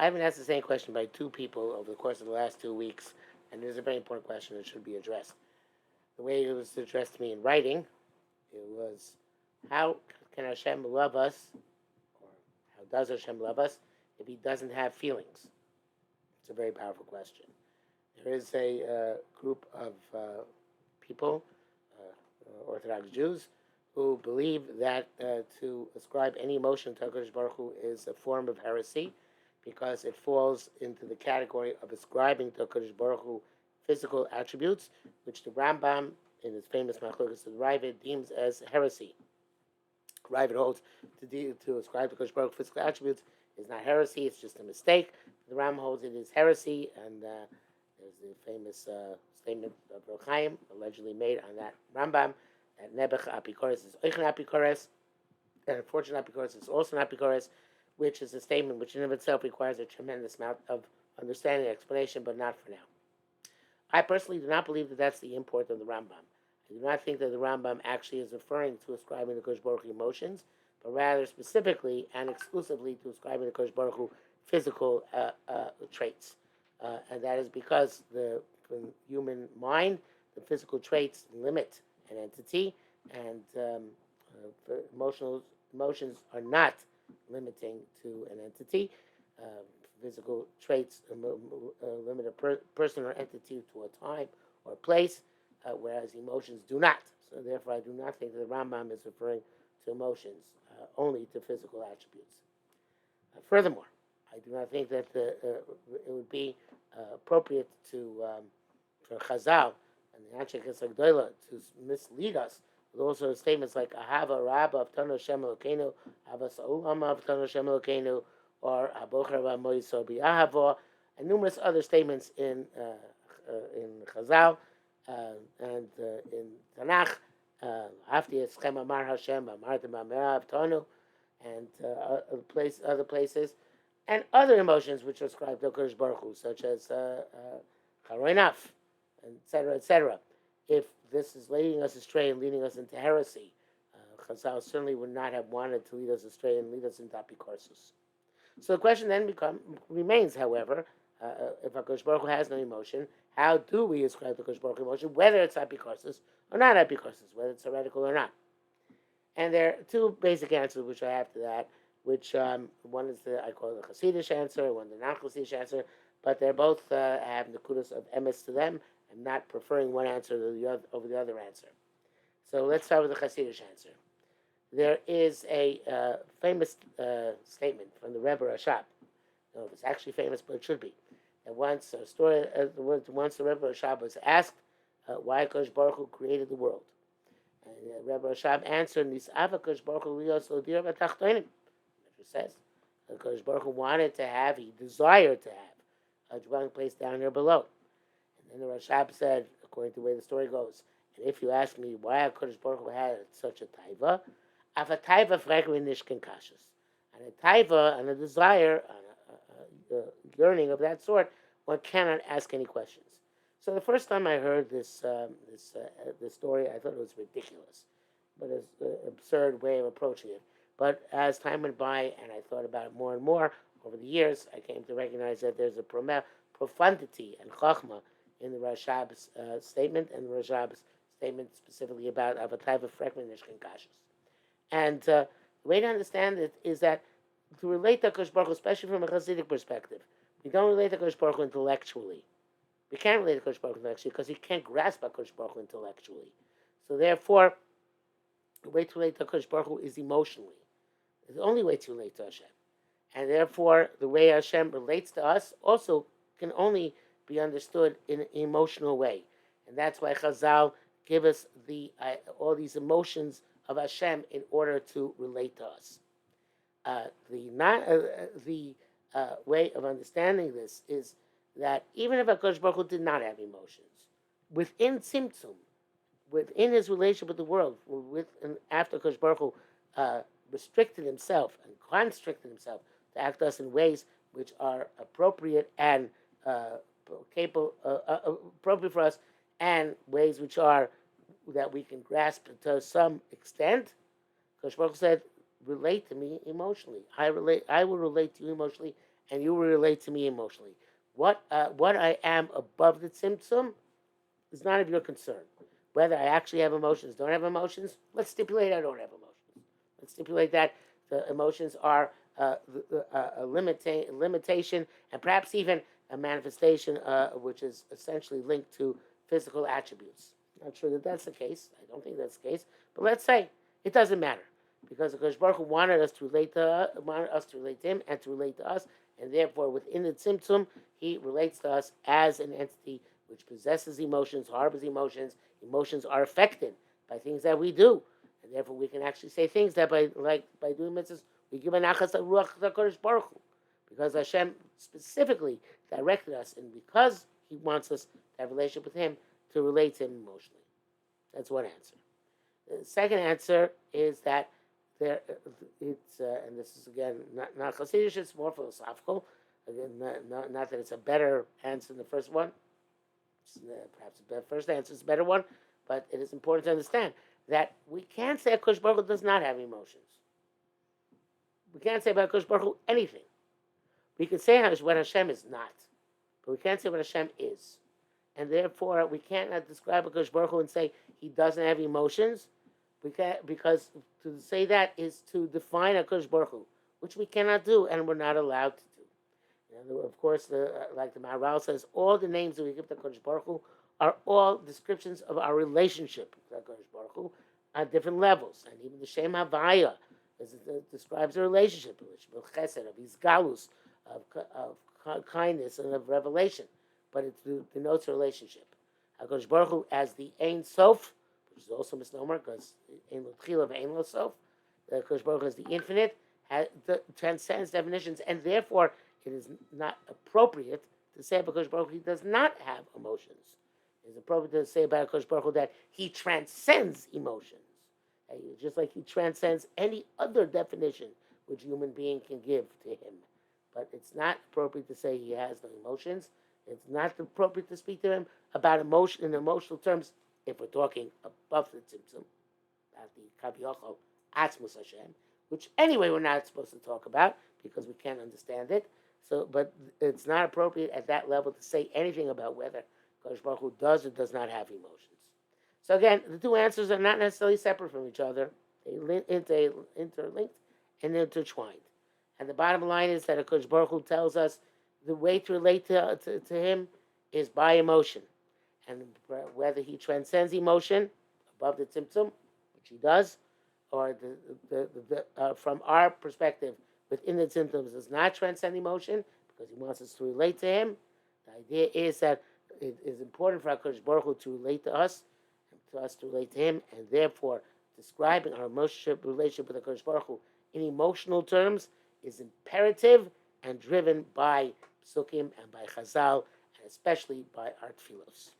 I've been asked the same question by two people over the course of the last 2 weeks, and it is a very important question that should be addressed. The way it was addressed to me in writing, it was, how can Hashem love us, or how does Hashem love us, if He doesn't have feelings? It's a very powerful question. There is a group of people, Orthodox Jews, who believe that to ascribe any emotion to HaKadosh Baruch Hu is a form of heresy, because it falls into the category of ascribing to HaKadosh Baruch Hu physical attributes, which the Rambam, in his famous Machlokes of Ravid, deems as heresy. Ravid holds to ascribe to HaKadosh Baruch Hu physical attributes is not heresy, it's just a mistake. The Rambam holds it is heresy, and there's the famous statement of Reb Chaim, allegedly made on that Rambam, that Nebuch Apikoros is Oichen Apikoros, and unfortunate Apikoros is also an Apikoros, which is a statement which in of itself requires a tremendous amount of understanding and explanation, but not for now. I personally do not believe that that's the import of the Rambam. I do not think that the Rambam actually is referring to ascribing to Kodesh Baruch Hu emotions, but rather specifically and exclusively to ascribing to Kodesh Baruch Hu physical traits. And that is because the human mind, the physical traits limit an entity, and emotions are not limiting to an entity. Physical traits limit a person or entity to a time or place, whereas emotions do not. So therefore, I do not think that the Rambam is referring to emotions, only to physical attributes. Furthermore, I do not think that it would be appropriate for Chazal and the Anshe Kesagdoila to mislead us with also statements like Ahava Rabba of Tano Shem Elokeinu, Ahava Sa'ulama of Tano Shem Elokeinu, or Abocher V'Moiso B'Ahavo, and numerous other statements in Chazal and in Tanakh, Hafti Eschem Amar Hashem, Amartem Amarav Tonu, and other places, and other emotions which are ascribed to Kodesh Baruch Hu, such as Charoinaf, etc., etc. If this is leading us astray and leading us into heresy, Chazal certainly would not have wanted to lead us astray and lead us into apikorsus. So the question then remains, however, if HaKadosh Baruch Hu has no emotion, how do we ascribe to HaKadosh Baruch Hu emotion, whether it's apikorsus or not apikorsus, whether it's heretical or not? And there are two basic answers which I have to that, which one is I call the Hasidic answer, one the non-Hasidic answer, but they're both have nekudas of emes to them. I'm not preferring one answer over the other answer. So let's start with the Hasidic answer. There is a famous statement from the Rebbe Rashab. I don't know if it's actually famous, but it should be. And once the Rebbe Rashab was asked why Kodesh Baruch Hu created the world, and Rebbe Rashab answered, "Nisava Kodesh Baruch Hu lios l'dir v'tachtonim." It says Kodesh Baruch Hu wanted to have, he desired to have a dwelling place down here below. And then the Rashab said, according to the way the story goes, and if you ask me why HaKadosh Baruch Hu had such a taiva, af a taiva fragment nishkan kashas, and a taiva and a desire, and a yearning of that sort, one cannot ask any questions. So the first time I heard this story, I thought it was ridiculous, but it's an absurd way of approaching it. But as time went by and I thought about it more and more over the years, I came to recognize that there's a profundity and chachma in the Rashab's statement, and the Rashab's statement specifically about Avataiva Frekman Nishkan Kashas. And the way to understand it is that to relate to HaKadosh Baruch Hu, especially from a Hasidic perspective, we don't relate to HaKadosh Baruch Hu intellectually. We can't relate to HaKadosh Baruch Hu intellectually because he can't grasp HaKadosh Baruch Hu intellectually. So therefore, the way to relate to HaKadosh Baruch Hu is emotionally. It's the only way to relate to Hashem. And therefore, the way Hashem relates to us also can only be understood in an emotional way. And that's why Chazal give us all these emotions of Hashem in order to relate to us. The way of understanding this is that even if HaKadosh Baruch Hu did not have emotions, within Tzimtzum, within his relationship with the world, after HaKadosh Baruch Hu restricted himself and constricted himself to act us in ways which are appropriate and capable, appropriate for us, and ways which are that we can grasp to some extent. Kodesh Baruch Hu said, "Relate to me emotionally. I will relate to you emotionally, and you will relate to me emotionally. What I am above the tzimtzum is none of your concern. Whether I actually have emotions, don't have emotions, let's stipulate I don't have emotions. Let's stipulate that the emotions are a limitation and perhaps even a manifestation which is essentially linked to physical attributes. Not sure that that's the case. I don't think that's the case. But let's say it doesn't matter because the Kodesh Baruch Hu wanted us to relate to him and to relate to us, and therefore within the Tzimtzum he relates to us as an entity which possesses emotions, harbors emotions. Emotions are affected by things that we do, and therefore we can actually say things that by doing mitzvahs we give an achas ruach to Kodesh Baruch Hu, because Hashem specifically directed us, and because He wants us to have a relationship with Him, to relate to Him emotionally. That's one answer. The second answer is that there, and this is again not Hasidic, it's more philosophical. Again, not that it's a better answer than the first one. Perhaps the first answer is a better one, but it is important to understand that we can't say HaKadosh Baruch Hu does not have emotions. We can't say about HaKadosh Baruch Hu anything. We can say what Hashem is not, but we can't say what Hashem is. And therefore, we cannot describe HaKadosh Baruch Hu and say he doesn't have emotions, because to say that is to define HaKadosh Baruch Hu, which we cannot do and we're not allowed to do. Of course, like the Maharal says, all the names that we give to HaKadosh Baruch Hu are all descriptions of our relationship with HaKadosh Baruch Hu at different levels. And even the Shem Havaya describes a relationship of chesed, of isgalus, of kindness, and of revelation. But it denotes a relationship. HaKadosh Baruch Hu as the Ein Sof, which is also misnomer, because Ein Lo Tchila of Ein Lo Sof, HaKadosh Baruch Hu as the infinite, transcends definitions, and therefore it is not appropriate to say about HaKadosh Baruch Hu he does not have emotions. It is appropriate to say about HaKadosh Baruch Hu that he transcends emotions, just like he transcends any other definition which a human being can give to him. But it's not appropriate to say he has no emotions. It's not appropriate to speak to him about emotion in emotional terms if we're talking above the tzimtzum, about the kaviyachol atzmus Hashem, which anyway we're not supposed to talk about because we can't understand it. So, but it's not appropriate at that level to say anything about whether Kodesh Baruch Hu does or does not have emotions. So again, the two answers are not necessarily separate from each other. They interlinked and intertwined. And the bottom line is that Kodesh Baruch Hu tells us the way to relate to him is by emotion. And whether he transcends emotion above the tzimtzum, which he does, or from our perspective, within the tzimtzum does not transcend emotion, because he wants us to relate to him. The idea is that it is important for HaKadosh Baruch Hu to relate to us, and to us to relate to him, and therefore describing our relationship with HaKadosh Baruch Hu in emotional terms is imperative and driven by Psukim and by Chazal, and especially by our Tfilos.